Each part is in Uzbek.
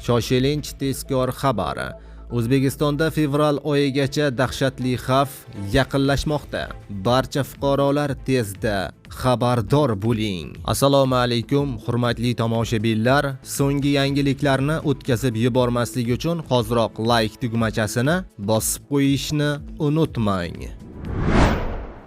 Shoshilinch tezkor xabar. O'zbekistonda fevral oyigacha dahshatli xavf yaqinlashmoqda. Barcha fuqarolar tezda xabardor bo'ling. Assalomu alaykum, hurmatli tomoshabinlar. So'nggi yangiliklarni o'tkazib yubormaslik uchun hoziroq like tugmachasini bosib qo'yishni unutmang.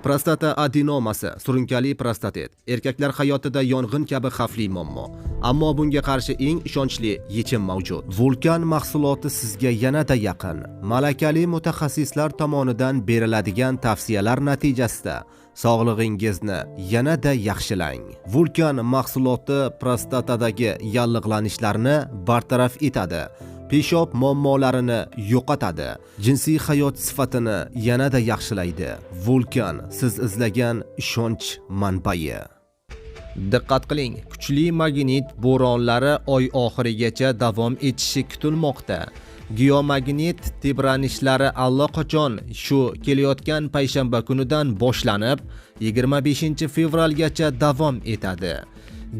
Prostata adenomasi, surunkali prostatit. Erkaklar hayotida yong'in kabi xavfli muammo. Ammo bunga qarshi eng ishonchli yechim mavjud. Vulkan mahsuloti sizga yanada yaqin. Malakali mutaxassislar tomonidan beriladigan tavsiyalar natijasida sog'lig'ingizni yanada yaxshilang. Vulkan mahsuloti prostatadagi yallig'lanishlarni bartaraf etadi. Peshob muammolarini yo'qotadi. Jinsiy hayot sifatini yanada yaxshilaydi. Vulkan siz izlagan ishonch manbai. Diqqat qiling, kuchli magnit bo'ronlari oy oxirigacha davom etishi kutilmoqda. Geomagnit tebranishlari allaqachon shu kelayotgan payshanba kunidan boshlanib, 25 fevralgacha davom etadi.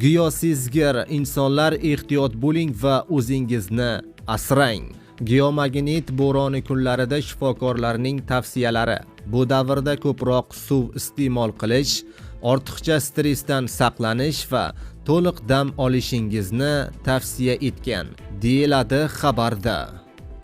Geosezgir insonlar ehtiyot bo'ling va o'zingizni asrang. Geomagnit bo'roni kunlarida shifokorlarning tavsiyalari. Bu davrda ko'proq suv iste'mol qilish, ortiqcha stressdan saqlanish va to'liq dam olishingizni tavsiya etgan, deyiladi xabarda.